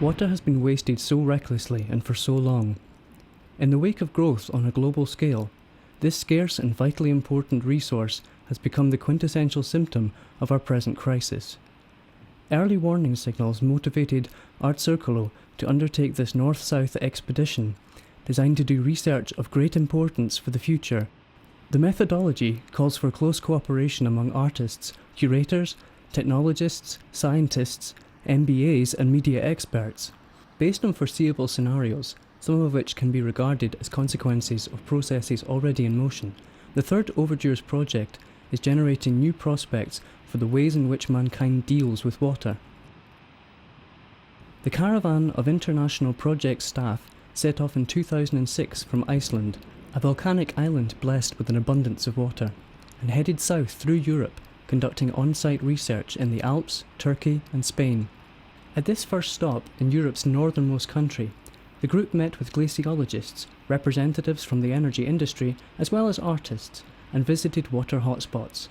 Water has been wasted so recklessly and for so long. In the wake of growth on a global scale, this scarce and vitally important resource has become the quintessential symptom of our present crisis. Early warning signals motivated Art Circolo to undertake this north-south expedition, designed to do research of great importance for the future. The methodology calls for close cooperation among artists, curators, technologists, scientists, MBAs and media experts, based on foreseeable scenarios, some of which can be regarded as consequences of processes already in motion. The third Overtures project is generating new prospects for the ways in which mankind deals with water. The caravan of international project staff set off in 2006 from Iceland, a volcanic island blessed with an abundance of water, and headed south through Europe, conducting on-site research in the Alps, Turkey and Spain. At this first stop in Europe's northernmost country, the group met with glaciologists, representatives from the energy industry as well as artists, and visited water hotspots.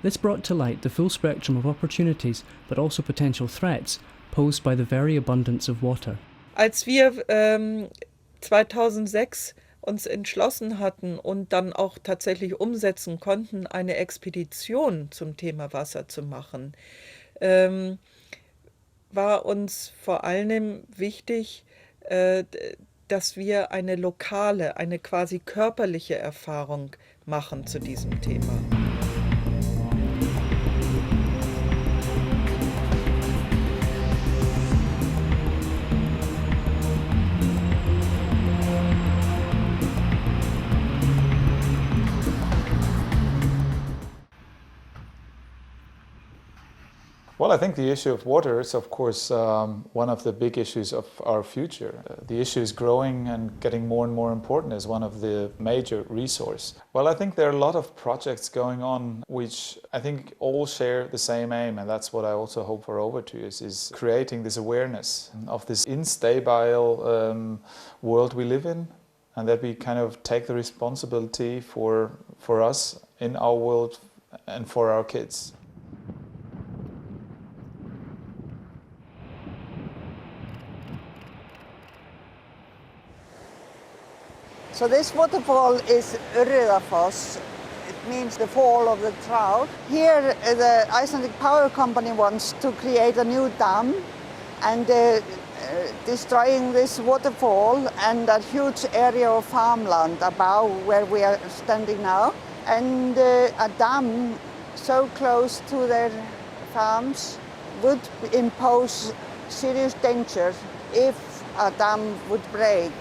This brought to light the full spectrum of opportunities but also potential threats posed by the very abundance of water. Als wir 2006 uns entschlossen hatten und dann auch tatsächlich umsetzen konnten, eine Expedition zum Thema Wasser zu machen, war uns vor allem wichtig, dass wir eine lokale, eine quasi körperliche Erfahrung machen zu diesem Thema. Well, I think the issue of water is, of course, one of the big issues of our future. The issue is growing and getting more and more important as one of the major resources. Well, I think there are a lot of projects going on which I think all share the same aim, and that's what I also hope for Overtures, is creating this awareness of this instable world we live in, and that we kind of take the responsibility for us in our world and for our kids. So this waterfall is Urriðafoss. It means the fall of the trout. Here the Icelandic power company wants to create a new dam and destroying this waterfall and a huge area of farmland above where we are standing now. And a dam so close to their farms would impose serious danger if a dam would break.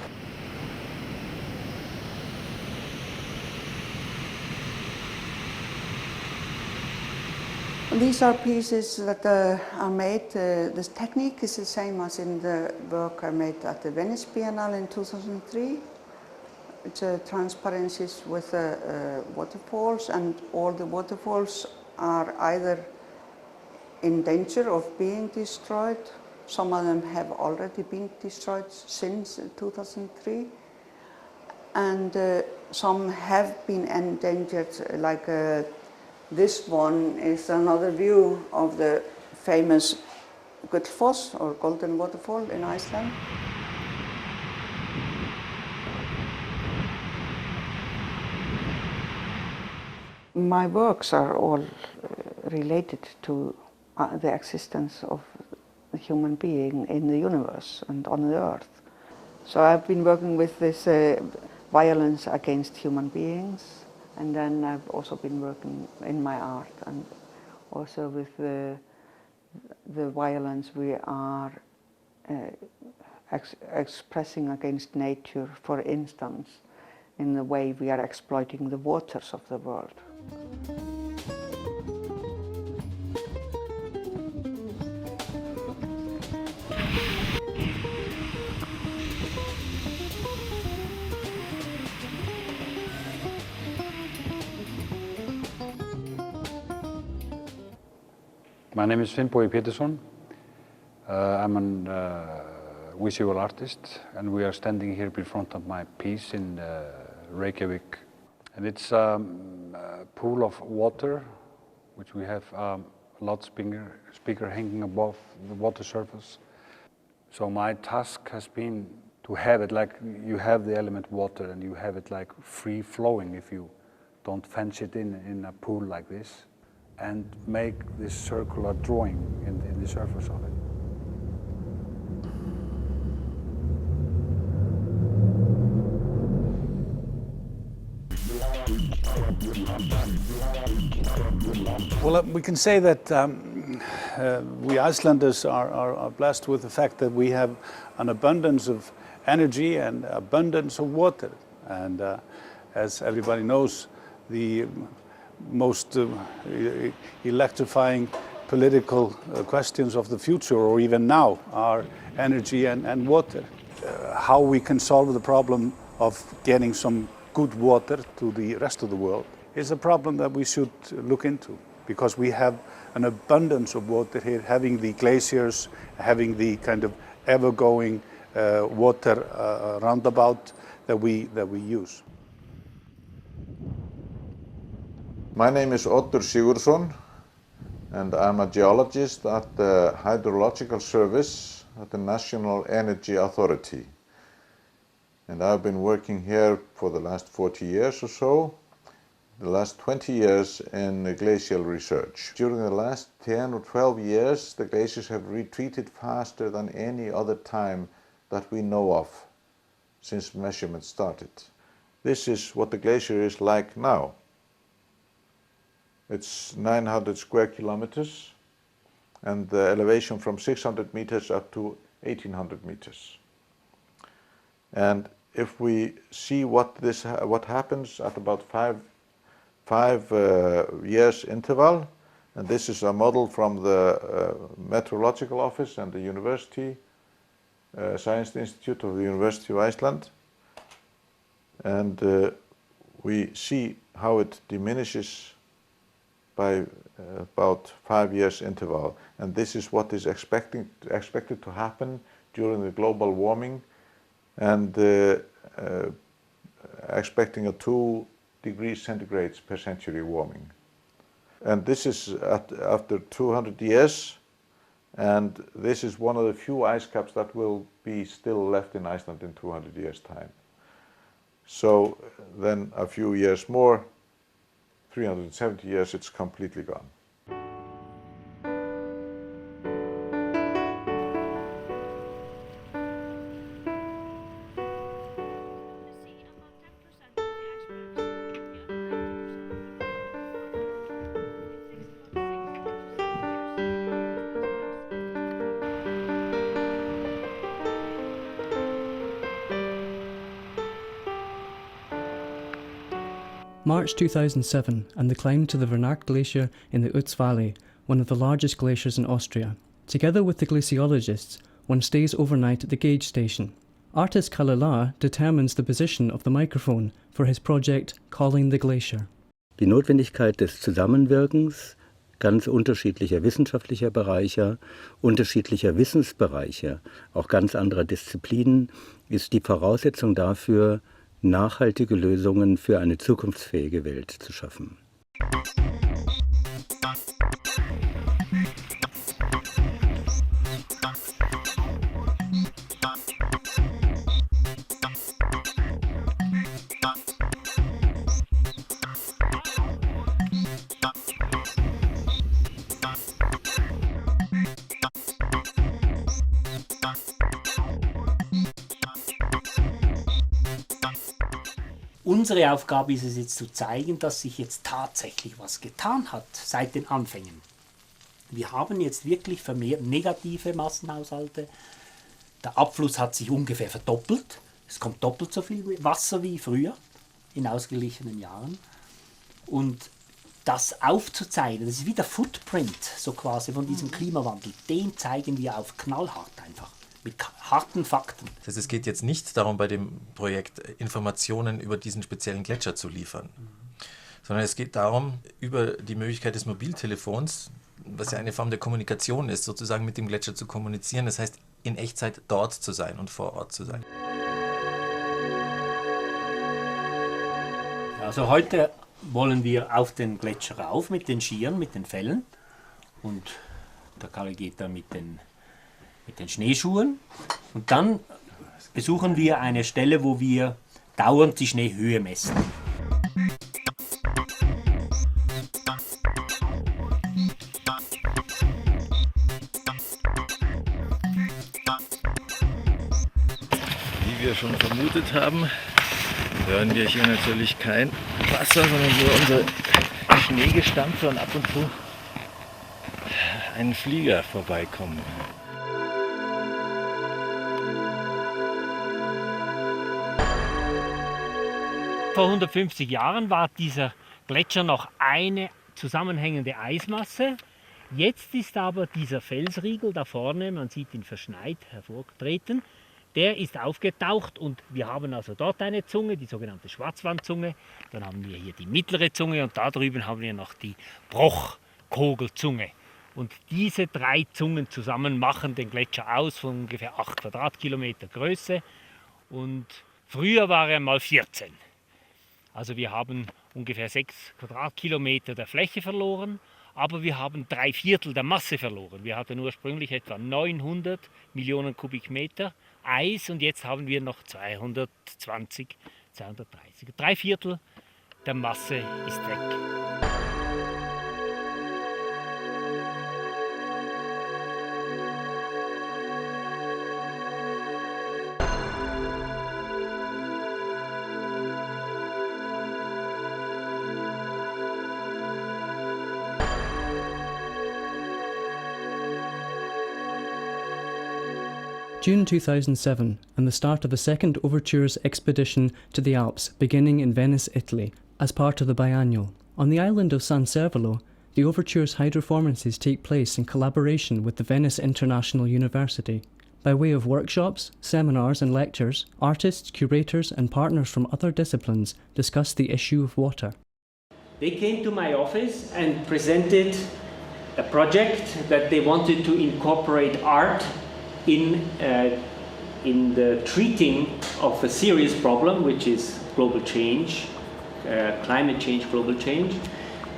These are pieces that are made, this technique is the same as in the work I made at the Venice Biennale in 2003. It's transparencies with waterfalls, and all the waterfalls are either in danger of being destroyed. Some of them have already been destroyed since 2003. And some have been endangered, like this one is another view of the famous Gullfoss, or Golden Waterfall in Iceland. My works are all related to the existence of a human being in the universe and on the earth. So I've been working with this violence against human beings. And then I've also been working in my art and also with the violence we are expressing against nature, for instance, in the way we are exploiting the waters of the world. My name is Finnbogi Pétursson. I'm a visual artist, and we are standing here in front of my piece in Reykjavik. And it's a pool of water, which we have a loudspeaker hanging above the water surface. So my task has been to have it like you have the element water and you have it like free flowing if you don't fence it in a pool like this, and make this circular drawing in the surface of it. Well, we can say that we Icelanders are blessed with the fact that we have an abundance of energy and abundance of water. And as everybody knows, the most electrifying political questions of the future, or even now, are energy and water. How we can solve the problem of getting some good water to the rest of the world is a problem that we should look into, because we have an abundance of water here, having the glaciers, having the kind of ever-going water roundabout that we use. My name is Oddur Sigurðsson, and I'm a geologist at the Hydrological Service at the National Energy Authority. And I've been working here for the last 40 years or so, the last 20 years in glacial research. During the last 10 or 12 years, the glaciers have retreated faster than any other time that we know of since measurements started. This is what the glacier is like now. It's 900 square kilometers, and the elevation from 600 meters up to 1800 meters. And if we see what happens at about five years interval, and this is a model from the Meteorological Office and the University Science Institute of the University of Iceland, and we see how it diminishes by about 5 years interval, and this is what is expected to happen during the global warming, and expecting a 2 degrees centigrade per century warming. And this is after 200 years, and this is one of the few ice caps that will be still left in Iceland in 200 years' time. So then a few years more, 370 years, it's completely gone. March 2007, and the climb to the Vernach Glacier in the Utz Valley, one of the largest glaciers in Austria. Together with the glaciologists, one stays overnight at the gauge station. Artist Kalila determines the position of the microphone for his project Calling the Glacier. Die Notwendigkeit des Zusammenwirkens ganz unterschiedlicher wissenschaftlicher Bereiche, unterschiedlicher Wissensbereiche, auch ganz anderer Disziplinen, ist die Voraussetzung dafür, nachhaltige Lösungen für eine zukunftsfähige Welt zu schaffen. Unsere Aufgabe ist es jetzt zu zeigen, dass sich jetzt tatsächlich was getan hat seit den Anfängen. Wir haben jetzt wirklich vermehrt negative Massenhaushalte. Der Abfluss hat sich ungefähr verdoppelt. Es kommt doppelt so viel Wasser wie früher in ausgeglichenen Jahren. Und das aufzuzeigen, das ist wie der Footprint so quasi von diesem Klimawandel, den zeigen wir auf knallhart einfach. Mit harten Fakten. Das heißt, es geht jetzt nicht darum, bei dem Projekt Informationen über diesen speziellen Gletscher zu liefern, sondern es geht darum, über die Möglichkeit des Mobiltelefons, was ja eine Form der Kommunikation ist, sozusagen mit dem Gletscher zu kommunizieren. Das heißt, in Echtzeit dort zu sein und vor Ort zu sein. Also heute wollen wir auf den Gletscher rauf mit den Skiern, mit den Fellen. Und der Kalle geht da mit den mit den Schneeschuhen. Und dann besuchen wir eine Stelle, wo wir dauernd die Schneehöhe messen. Wie wir schon vermutet haben, hören wir hier natürlich kein Wasser, sondern nur unsere Schneegestampfe und ab und zu einen Flieger vorbeikommen. Vor 150 Jahren war dieser Gletscher noch eine zusammenhängende Eismasse. Jetzt ist aber dieser Felsriegel da vorne, man sieht ihn verschneit hervortreten, der ist aufgetaucht und wir haben also dort eine Zunge, die sogenannte Schwarzwandzunge. Dann haben wir hier die mittlere Zunge und da drüben haben wir noch die Bruchkogelzunge. Und diese drei Zungen zusammen machen den Gletscher aus von ungefähr 8 Quadratkilometer Größe. Und früher war er mal 14. Also wir haben ungefähr 6 Quadratkilometer der Fläche verloren, aber wir haben 3/4 der Masse verloren. Wir hatten ursprünglich etwa 900 Millionen Kubikmeter Eis und jetzt haben wir noch 220, 230. 3/4 der Masse ist weg. June 2007 and the start of the second Overtures expedition to the Alps beginning in Venice, Italy, as part of the biannual. On the island of San Servolo, the Overtures hydroformances take place in collaboration with the Venice International University. By way of workshops, seminars and lectures, artists, curators and partners from other disciplines discuss the issue of water. They came to my office and presented a project that they wanted to incorporate art in the treating of a serious problem, which is global change, climate change, global change,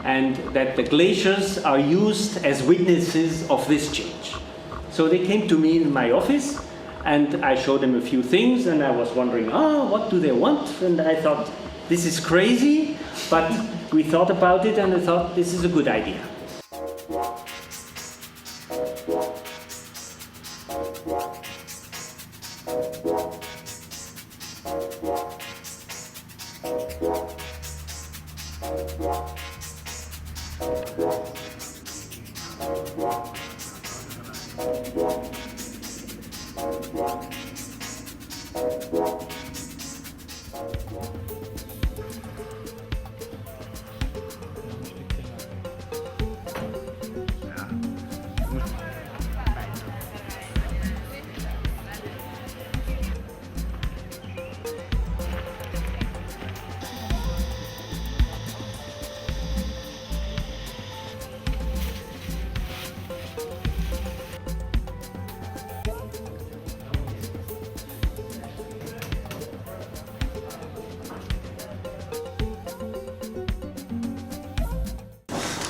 and that the glaciers are used as witnesses of this change. So they came to me in my office and I showed them a few things and I was wondering, what do they want? And I thought, this is crazy, but we thought about it and I thought this is a good idea.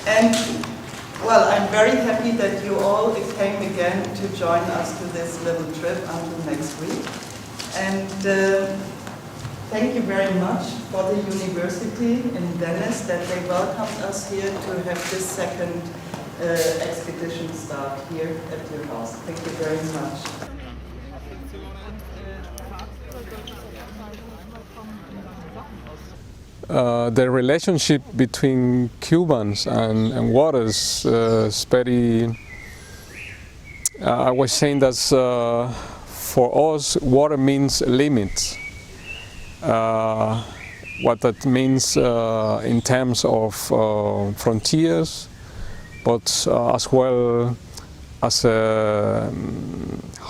And well, I'm very happy that you all came again to join us to this little trip until next week. And thank you very much for the university in Venice that they welcomed us here to have this second expedition start here at your house. Thank you very much. The relationship between Cubans and waters is very. I was saying that for us, water means limits. What that means in terms of frontiers, but as well as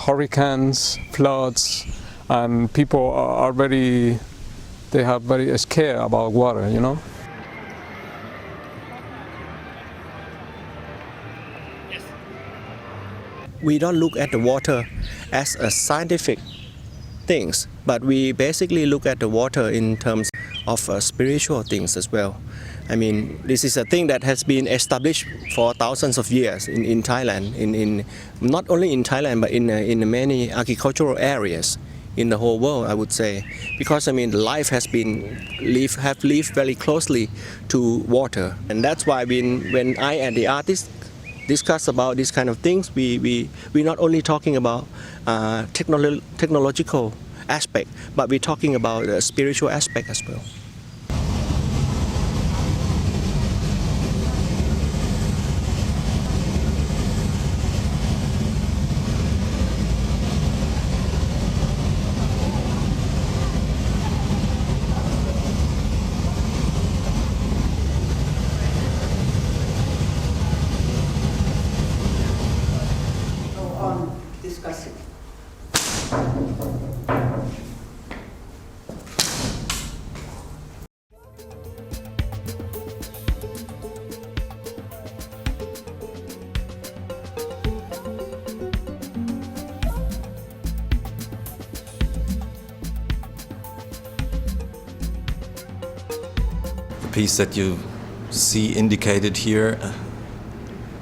hurricanes, floods, and people are very. They are very scared about water, you know. We don't look at the water as a scientific things, but we basically look at the water in terms of spiritual things as well. I mean, this is a thing that has been established for thousands of years in Thailand, in not only in Thailand but in many agricultural areas in the whole world, I would say, because I mean life has been lived very closely to water, and that's why when I and the artists discuss about these kind of things, we're not only talking about technological aspect, but we're talking about the spiritual aspect as well. Discussing. The piece that you see indicated here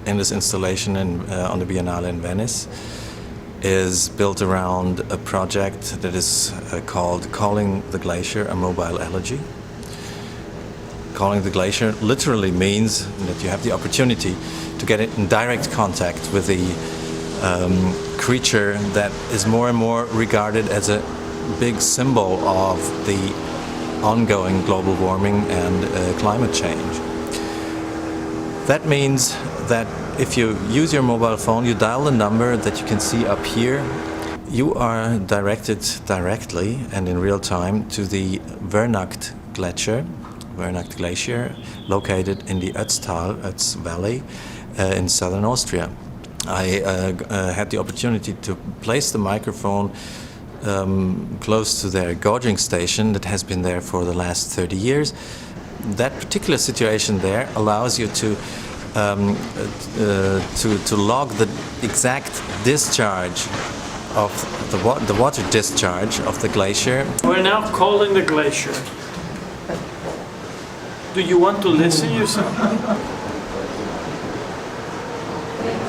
in this installation on the Biennale in Venice is built around a project that is called Calling the Glacier, a Mobile Elegy. Calling the Glacier literally means that you have the opportunity to get in direct contact with the creature that is more and more regarded as a big symbol of the ongoing global warming and climate change. That means that if you use your mobile phone, you dial the number that you can see up here, you are directed directly and in real time to the Wernacht Glacier, located in the Ötztal Valley in southern Austria. I had the opportunity to place the microphone close to their gorging station that has been there for the last 30 years. That particular situation there allows you to log the exact discharge of the water discharge of the glacier. We're now calling the glacier. Do you want to listen yourself?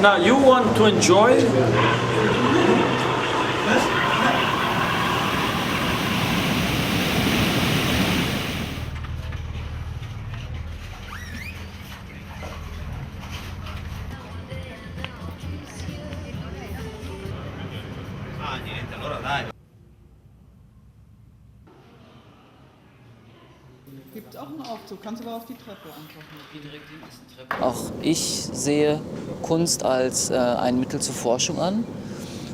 Now you want to enjoy? Gibt auch einen Aufzug, kannst aber auf die Treppe einfach. Auch ich sehe Kunst als ein Mittel zur Forschung an.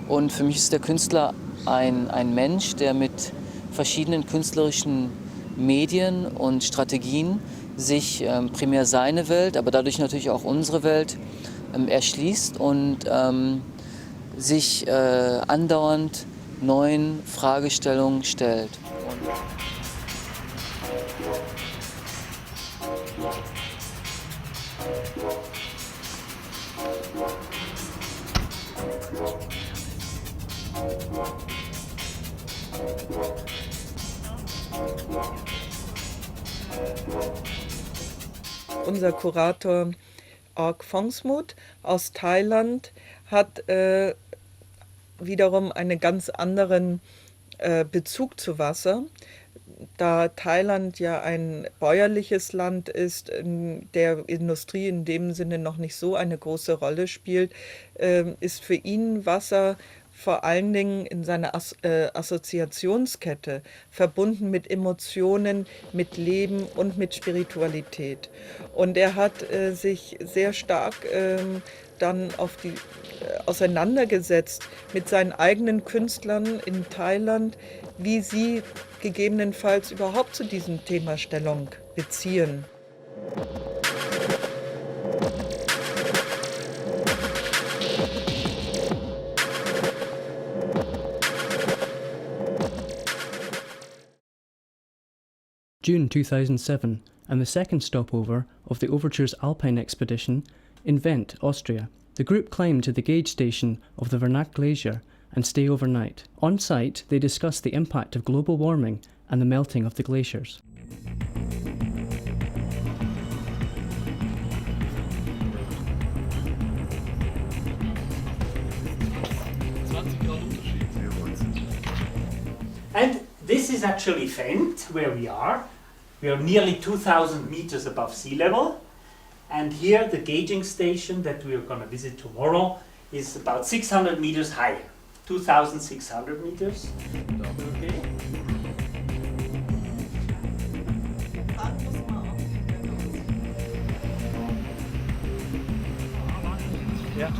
Und für mich ist der Künstler ein Mensch, der mit verschiedenen künstlerischen Medien und Strategien sich primär seine Welt, aber dadurch natürlich auch unsere Welt erschließt und sich andauernd neuen Fragestellungen stellt. Unser Kurator Ork Fongsmuth aus Thailand hat wiederum einen ganz anderen Bezug zu Wasser. Da Thailand ja ein bäuerliches Land ist, in der Industrie in dem Sinne noch nicht so eine große Rolle spielt, ist für ihn Wasser vor allen Dingen in seiner Assoziationskette verbunden mit Emotionen, mit Leben und mit Spiritualität. Und er hat sich sehr stark dann auseinandergesetzt mit seinen eigenen Künstlern in Thailand, wie sie gegebenenfalls überhaupt zu diesem Thema Stellung beziehen. June 2007, and the second stopover of the Overtures Alpine expedition in Vent, Austria. The group climb to the gauge station of the Wernacht Glacier and stay overnight. On site, they discuss the impact of global warming and the melting of the glaciers. this is actually Fendt, where we are. We are nearly 2,000 meters above sea level. And here the gauging station that we are going to visit tomorrow is about 600 meters higher. 2,600 meters. Okay. Yeah.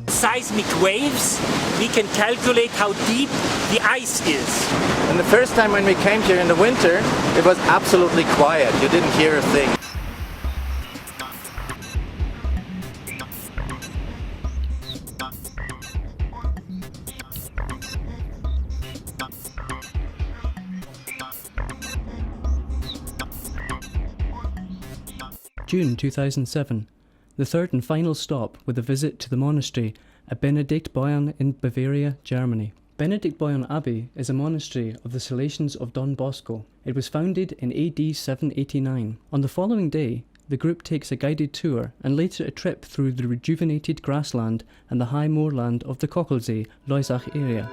Seismic waves, we can calculate how deep the ice is. And the first time when we came here in the winter, it was absolutely quiet. You didn't hear a thing. June 2007, the third and final stop with a visit to the monastery at Benediktbeuern in Bavaria, Germany. Benediktbeuern Abbey is a monastery of the Salesians of Don Bosco. It was founded in AD 789. On the following day, the group takes a guided tour and later a trip through the rejuvenated grassland and the high moorland of the Kochelsee, Loisach area.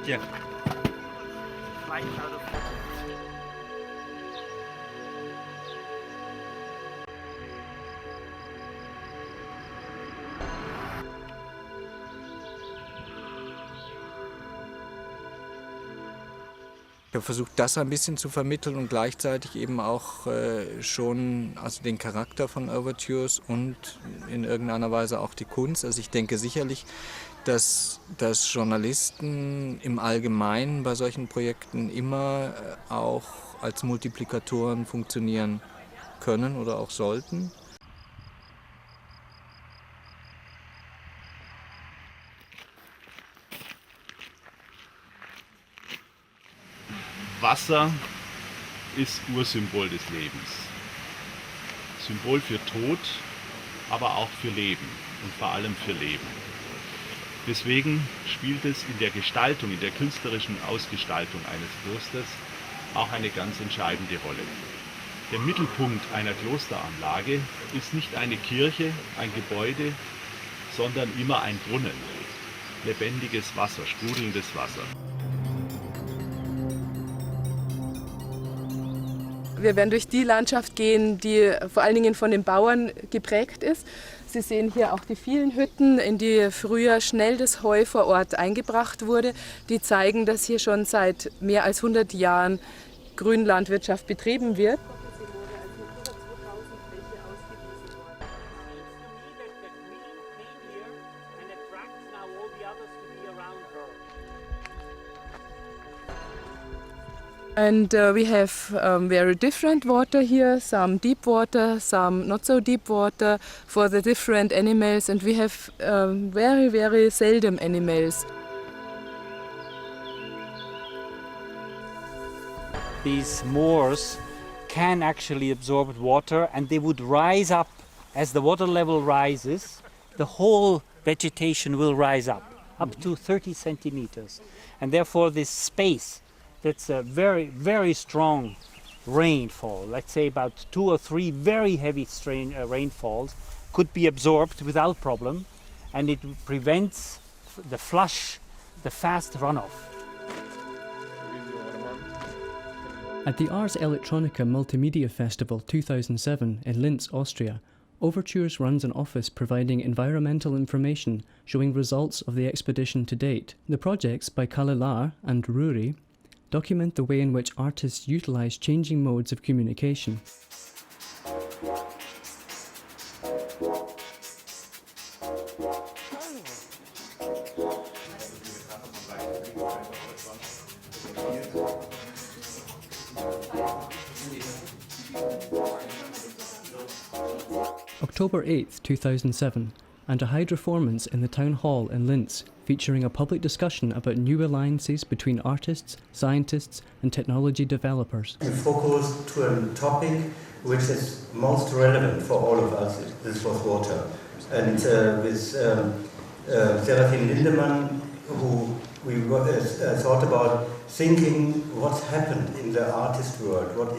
Yeah. Ich habe versucht, das ein bisschen zu vermitteln und gleichzeitig eben auch schon also den Charakter von Overtures und in irgendeiner Weise auch die Kunst. Also ich denke sicherlich, dass Journalisten im Allgemeinen bei solchen Projekten immer auch als Multiplikatoren funktionieren können oder auch sollten. Wasser ist Ursymbol des Lebens. Symbol für Tod, aber auch für Leben und vor allem für Leben. Deswegen spielt es in der Gestaltung, in der künstlerischen Ausgestaltung eines Klosters auch eine ganz entscheidende Rolle. Der Mittelpunkt einer Klosteranlage ist nicht eine Kirche, ein Gebäude, sondern immer ein Brunnen. Lebendiges Wasser, sprudelndes Wasser. Wir werden durch die Landschaft gehen, die vor allen Dingen von den Bauern geprägt ist. Sie sehen hier auch die vielen Hütten, in die früher schnell das Heu vor Ort eingebracht wurde. Die zeigen, dass hier schon seit mehr als 100 Jahren Grünlandwirtschaft betrieben wird. And we have very different water here, some deep water, some not so deep water for the different animals, and we have very, very seldom animals. These moors can actually absorb water, and they would rise up as the water level rises. The whole vegetation will rise up to 30 centimeters, and therefore this space, that's a very, very strong rainfall, let's say about 2 or 3 very heavy rainfalls, could be absorbed without problem, and it prevents the flush, the fast runoff. At the Ars Electronica Multimedia Festival 2007 in Linz, Austria, Overtures runs an office providing environmental information showing results of the expedition to date. The projects by Kalelar and Ruri document the way in which artists utilize changing modes of communication. October 8th, 2007, and a hydroformance in the Town Hall in Linz, featuring a public discussion about new alliances between artists, scientists and technology developers. We focus to a topic which is most relevant for all of us. This was water. and with Serafin Lindemann, who we thought about thinking what's happened in the artist world, what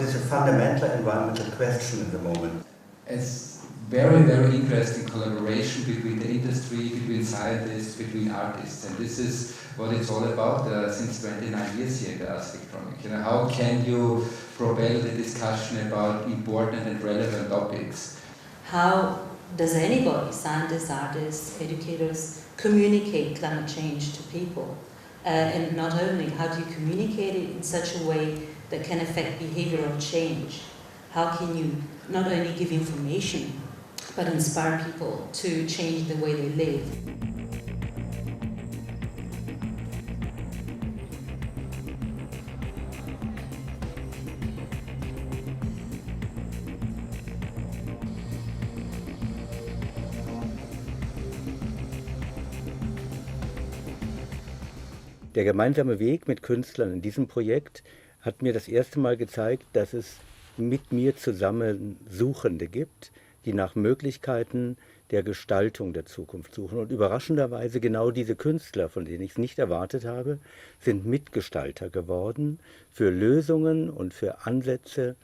is a fundamental environmental question at the moment. It's very, very interesting collaboration between the industry, between scientists, between artists, and this is what it's all about since 29 years here in the Ars Spectromic. You know, how can you propel the discussion about important and relevant topics? How does anybody, scientists, artists, educators, communicate climate change to people? And not only, how do you communicate it in such a way that can affect behavioral change? How can you not only give information, but inspire people to change the way they live? Der gemeinsame Weg mit Künstlern in diesem Projekt hat mir das erste Mal gezeigt, dass es mit mir zusammen Suchende gibt, die nach Möglichkeiten der Gestaltung der Zukunft suchen. Und überraschenderweise genau diese Künstler, von denen ich es nicht erwartet habe, sind Mitgestalter geworden für Lösungen und für Ansätze,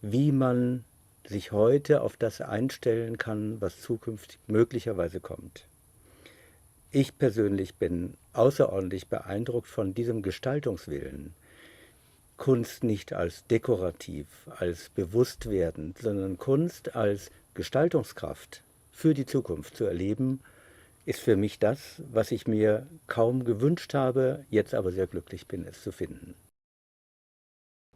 wie man sich heute auf das einstellen kann, was zukünftig möglicherweise kommt. Ich persönlich bin außerordentlich beeindruckt von diesem Gestaltungswillen. Kunst nicht als dekorativ, als bewusst werdend, sondern Kunst als Gestaltungskraft für die Zukunft zu erleben, ist für mich das, was ich mir kaum gewünscht habe, jetzt aber sehr glücklich bin, es zu finden.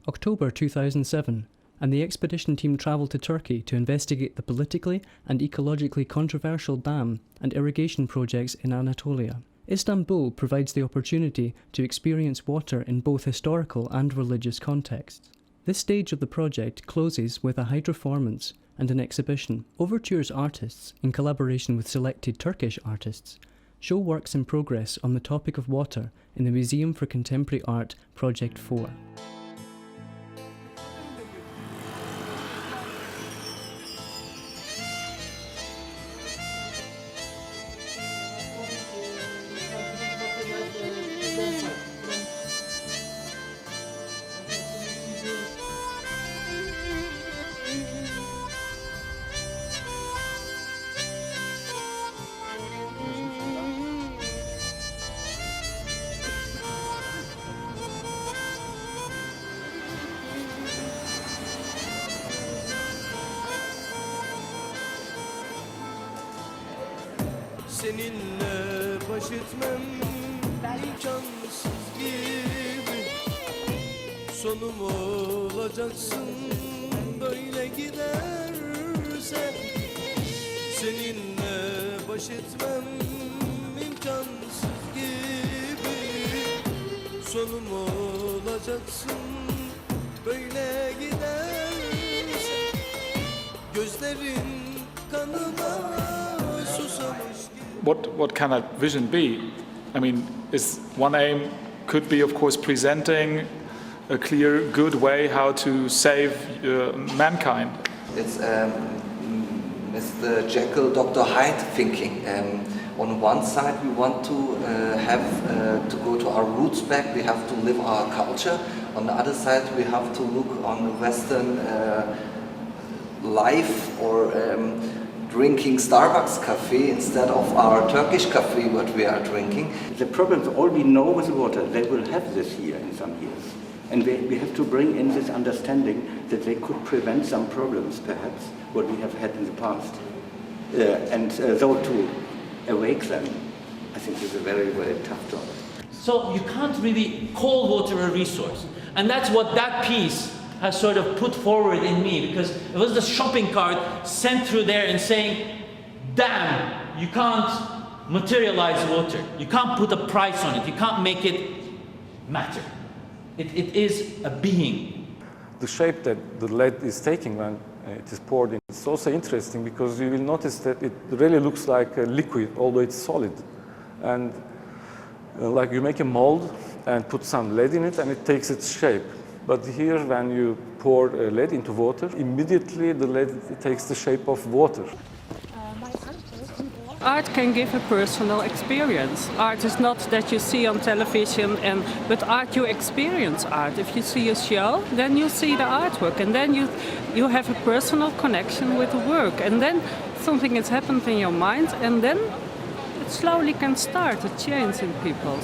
October 2007, and the expedition team travelled to Turkey to investigate the politically and ecologically controversial dam and irrigation projects in Anatolia. Istanbul provides the opportunity to experience water in both historical and religious contexts. This stage of the project closes with a hydroformance and an exhibition. Overtures artists, in collaboration with selected Turkish artists, show works in progress on the topic of water in the Museum for Contemporary Art Project 4. Seninle baş etmem imkansız gibi. Sonum olacaksın böyle giderse. Seninle baş etmem imkansız gibi. Sonum olacaksın böyle giderse. Gözlerin kanıma susamış. What can that vision be? I mean, one aim could be, of course, presenting a clear, good way how to save mankind. It's Mr. Jekyll, Dr. Hyde thinking. On one side, we want to to go to our roots back. We have to live our culture. On the other side, we have to look on Western life or drinking Starbucks coffee instead of our Turkish coffee what we are drinking. The problems all we know with water, they will have this here in some years. And we have to bring in this understanding that they could prevent some problems, perhaps, what we have had in the past. So to awake them, I think is a very, very tough job. So you can't really call water a resource. And that's what that piece has sort of put forward in me, because it was the shopping cart sent through there and saying, damn, you can't materialize water. You can't put a price on it. You can't make it matter. It is a being. The shape that the lead is taking when it is poured in, it's also interesting because you will notice that it really looks like a liquid, although it's solid. And like you make a mold and put some lead in it and it takes its shape. But here, when you pour lead into water, immediately the lead takes the shape of water. Art can give a personal experience. Art is not that you see on television, but art, you experience art. If you see a show, then you see the artwork, and then you have a personal connection with the work, and then something has happened in your mind, and then it slowly can start a change in people.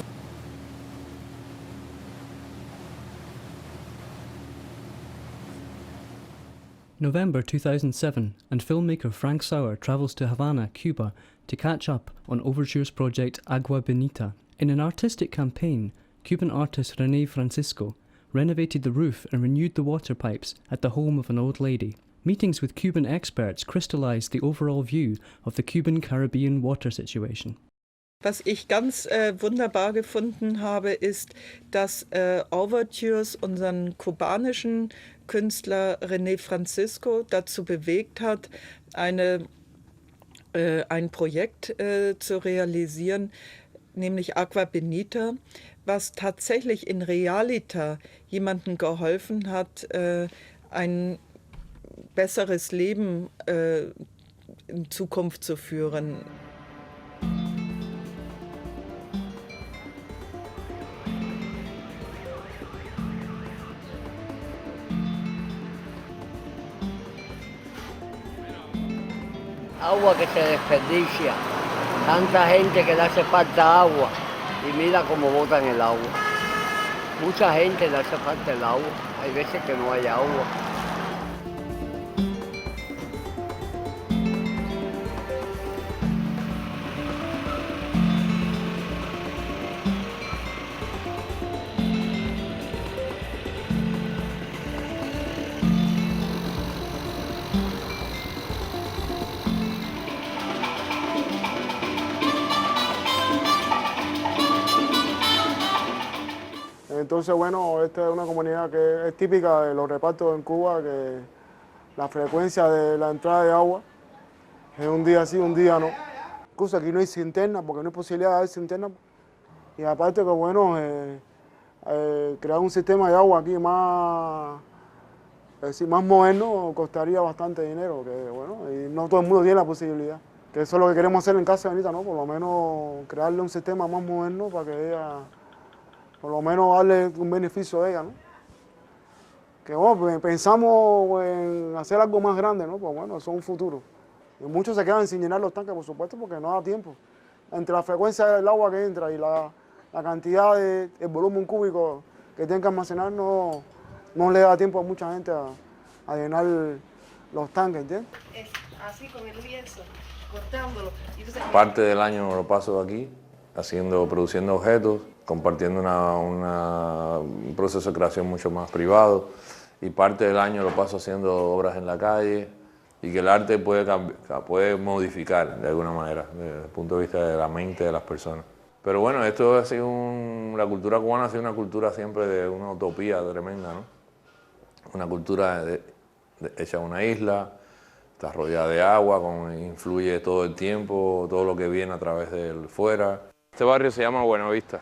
November 2007, and filmmaker Frank Sauer travels to Havana, Cuba, to catch up on Overtures' project Agua Bonita. In an artistic campaign, Cuban artist René Francisco renovated the roof and renewed the water pipes at the home of an old lady. Meetings with Cuban experts crystallized the overall view of the Cuban-Caribbean water situation. Was ich ganz wunderbar gefunden habe, ist, dass Overtures unseren kubanischen Künstler René Francisco dazu bewegt hat, ein Projekt zu realisieren, nämlich Agua Bonita, was tatsächlich in Realita jemandem geholfen hat, ein besseres Leben in Zukunft zu führen. Agua que se desperdicia, tanta gente que le hace falta agua y mira cómo botan el agua. Mucha gente le hace falta el agua, hay veces que no hay agua. Entonces, bueno, esta es una comunidad que es típica de los repartos en Cuba, que la frecuencia de la entrada de agua es un día sí, un día no. Incluso aquí no hay cisterna, porque no hay posibilidad de haber cisterna. Y aparte que, bueno, crear un sistema de agua aquí más moderno costaría bastante dinero, que, bueno, y no todo el mundo tiene la posibilidad. Que eso es lo que queremos hacer en Casa Benita, ¿no? Por lo menos crearle un sistema más moderno para que ella, por lo menos darle un beneficio a ella, ¿no? Que bueno, pensamos en hacer algo más grande, ¿no? Pues bueno, eso es un futuro. Y muchos se quedan sin llenar los tanques, por supuesto, porque no da tiempo. Entre la frecuencia del agua que entra y la cantidad el volumen cúbico que tienen que almacenar, no le da tiempo a mucha gente a llenar los tanques, ¿entiendes? Es así con el lienzo, cortándolo. Parte del año lo paso aquí, produciendo objetos, compartiendo un proceso de creación mucho más privado, y parte del año lo paso haciendo obras en la calle, y que el arte puede modificar de alguna manera, desde el punto de vista de la mente de las personas. Pero bueno, esto ha sido la cultura cubana ha sido una cultura siempre de una utopía tremenda, ¿no? Una cultura hecha en una isla, está rodeada de agua, influye todo el tiempo, todo lo que viene a través del fuera. Este barrio se llama Buenavista.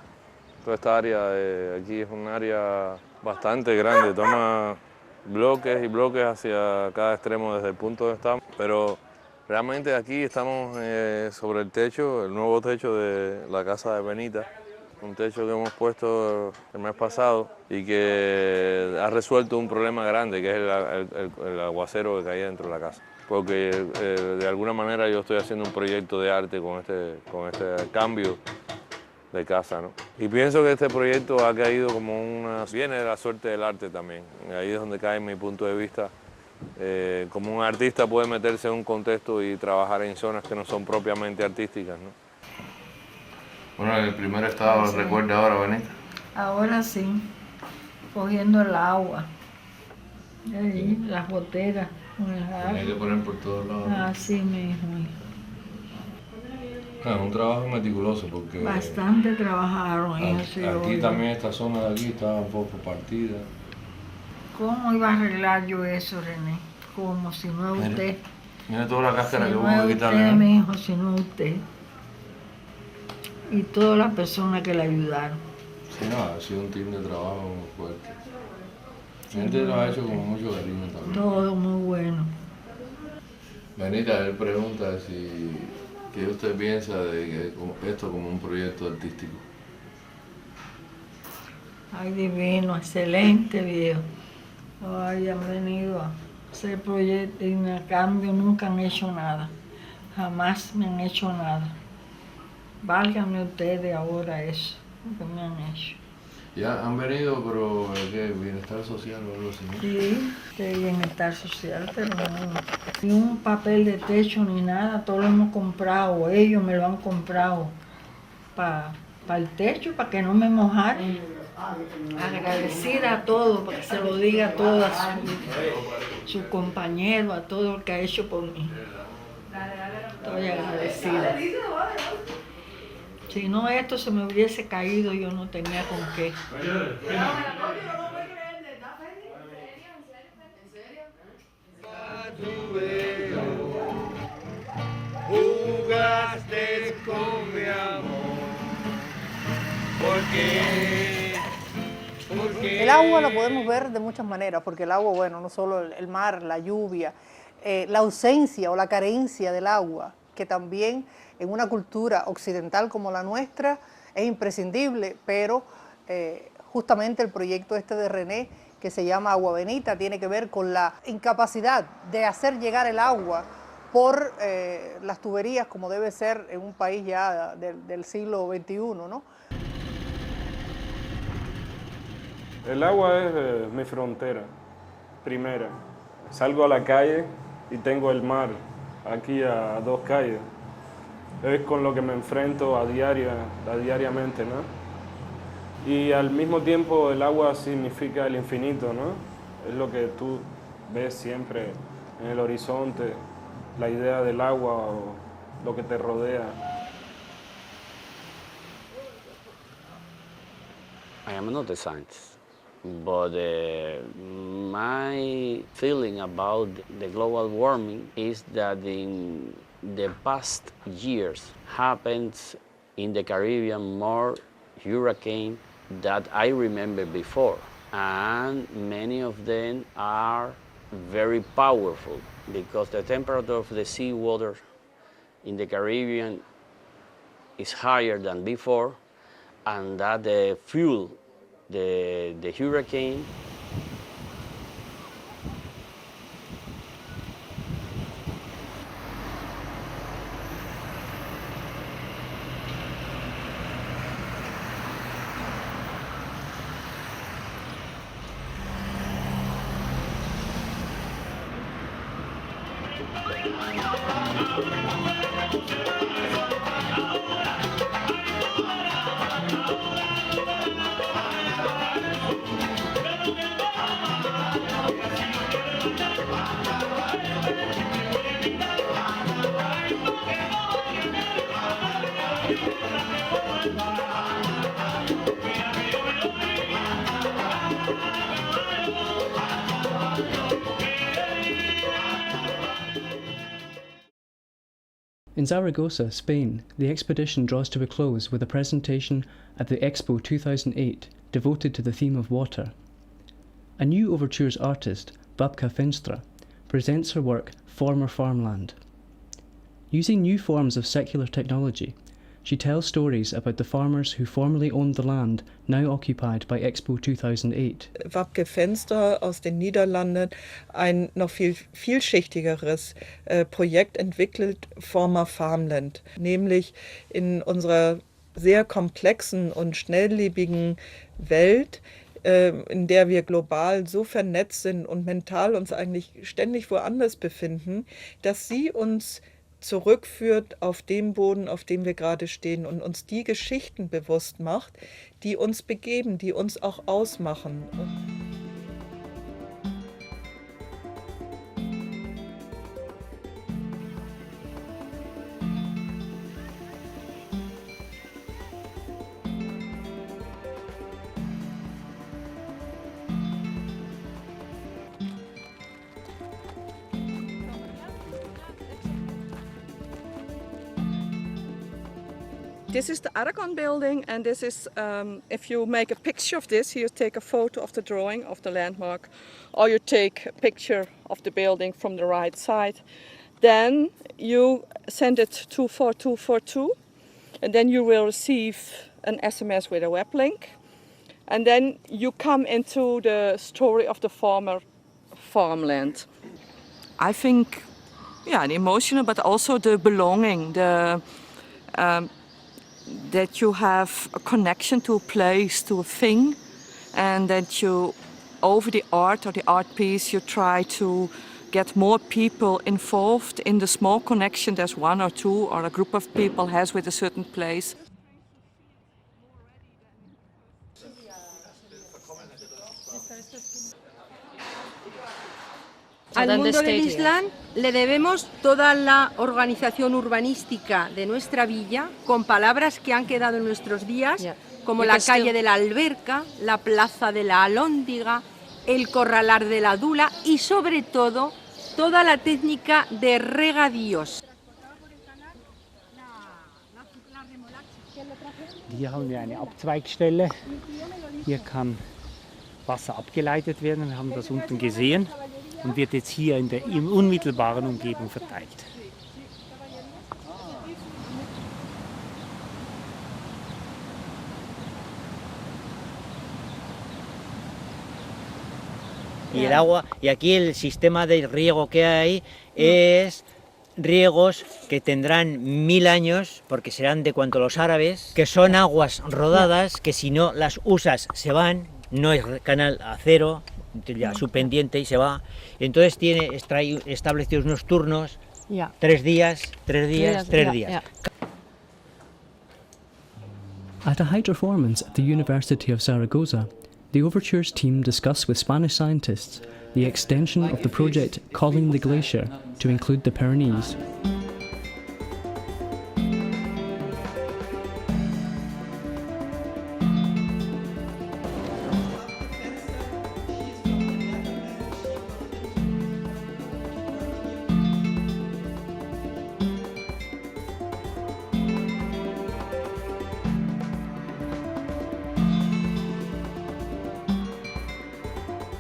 Toda esta área de aquí es un área bastante grande, toma bloques y bloques hacia cada extremo desde el punto donde estamos, pero realmente aquí estamos sobre el techo, el nuevo techo de la casa de Benita, un techo que hemos puesto el mes pasado y que ha resuelto un problema grande, que es el aguacero que caía dentro de la casa. Porque de alguna manera yo estoy haciendo un proyecto de arte con este cambio de casa, ¿no? Y pienso que este proyecto ha caído viene de la suerte del arte también. Ahí es donde cae mi punto de vista. Como un artista puede meterse en un contexto y trabajar en zonas que no son propiamente artísticas, ¿no? Bueno, el primer estado, sí. ¿Recuerda ahora, Benita? Ahora sí, cogiendo el agua, ahí, sí. Las goteras. Hay que poner por todos lados. Así mismo. Es un trabajo meticuloso porque... Bastante trabajaron. Aquí también esta zona de aquí estaba un poco partida. ¿Cómo iba a arreglar yo eso, René? ¿Cómo? Si no es usted. Mira toda la cáscara que hubo que quitarle. Si no es mi hijo, si no es usted. Y todas las personas que le ayudaron. Sí, no, ha sido un team de trabajo muy fuerte. La gente lo ha hecho con mucho cariño también. Todo muy bueno. Benita, él pregunta si ¿Qué usted piensa de esto como un proyecto artístico? Ay, divino, excelente viejo. Ay, han venido a hacer proyectos y a cambio nunca han hecho nada. Jamás me han hecho nada. Válganme ustedes ahora eso, lo que me han hecho. Ya han venido, pero ¿qué? ¿Bienestar social o algo así? ¿No? Sí, de bienestar social, pero no. Ni un papel de techo ni nada, todo lo hemos comprado, ellos me lo han comprado para el techo, para que no me mojara. Agradecida a todos, para que se lo diga a todos, a su compañero, a todo lo que ha hecho por mí. Estoy agradecida. Si no esto se me hubiese caído, yo no tenía con qué. Jugaste con mi amor, porque El agua la podemos ver de muchas maneras, porque el agua, bueno, no solo el mar, la lluvia, la ausencia o la carencia del agua, que también en una cultura occidental como la nuestra es imprescindible, pero justamente el proyecto este de René, que se llama Agua Benita, tiene que ver con la incapacidad de hacer llegar el agua por las tuberías, como debe ser en un país ya del siglo XXI, ¿no? El agua es mi frontera, primera. Salgo a la calle y tengo el mar aquí a 2 calles. Es con lo que me enfrento diariamente, ¿no? Y al mismo tiempo el agua significa el infinito, ¿no? Es lo que tú ves siempre en el horizonte, la idea del agua o lo que te rodea. I am not a scientist, but my feeling about the global warming is that in the past years happens in the Caribbean more hurricanes that I remember before, and many of them are very powerful because the temperature of the seawater in the Caribbean is higher than before, and that fuel the hurricane. In Zaragoza, Spain, the expedition draws to a close with a presentation at the Expo 2008 devoted to the theme of water. A new Overtures artist, Babka Fenstra, presents her work Former Farmland. Using new forms of secular technology, she tells stories about the farmers who formerly owned the land now occupied by Expo 2008. Wabke Fenster aus den Niederlanden ein noch viel vielschichtigeres Projekt entwickelt, Former Farmland, nämlich in unserer sehr komplexen und schnelllebigen Welt, in der wir global so vernetzt sind und mental uns eigentlich ständig woanders befinden, dass sie uns zurückführt auf den Boden, auf dem wir gerade stehen und uns die Geschichten bewusst macht, die uns begeben, die uns auch ausmachen. This is the Aragon building, and this is, if you make a picture of this, you take a photo of the drawing of the landmark, or you take a picture of the building from the right side. Then you send it to 4242, and then you will receive an SMS with a web link. And then you come into the story of the former farmland. I think, yeah, the emotional, but also the belonging, the that you have a connection to a place, to a thing, and that you, over the art or the art piece, you try to get more people involved in the small connection that one or two or a group of people has with a certain place. Al mundo del Islam le debemos toda la organización urbanística de nuestra villa con palabras que han quedado en nuestros días, como la calle de la Alberca, la plaza de la Alhóndiga, el corralar de la Dula y sobre todo toda la técnica de regadíos. Hier haben wir eine Abzweigstelle. Hier kann Wasser abgeleitet werden. Wir haben das unten gesehen und wird jetzt hier in der unmittelbaren Umgebung verteilt. Y el agua, y aquí el sistema de riego que hay es riegos que tendrán 1000 años, porque serán de cuanto los árabes, que son aguas rodadas, que si no las usas se van, no es canal a cero, ya su pendiente y se va. Entonces tiene establecidos unos turnos, 3 días, 3 días, 3 días. At a hydroformance at the University of Zaragoza, the Overtures team discussed with Spanish scientists the extension of the project Calling the Glacier to include the Pyrenees.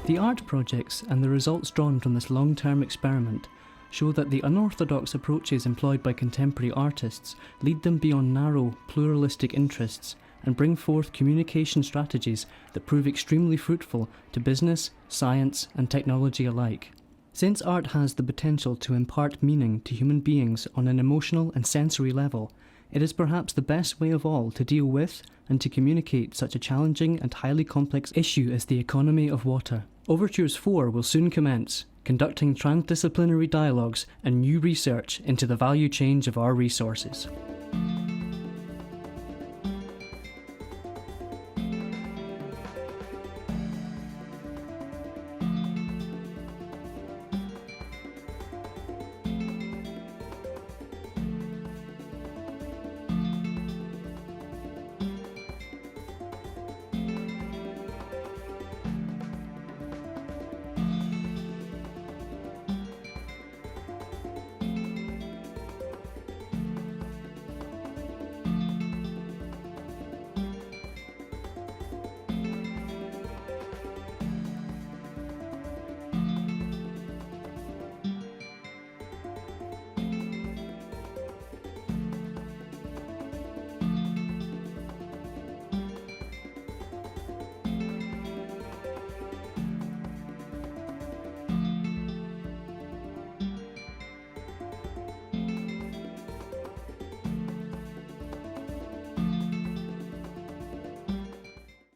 The art projects and the results drawn from this long-term experiment show that the unorthodox approaches employed by contemporary artists lead them beyond narrow, pluralistic interests and bring forth communication strategies that prove extremely fruitful to business, science and technology alike. Since art has the potential to impart meaning to human beings on an emotional and sensory level, it is perhaps the best way of all to deal with and to communicate such a challenging and highly complex issue as the economy of water. Overtures 4 will soon commence, conducting transdisciplinary dialogues and new research into the value change of our resources.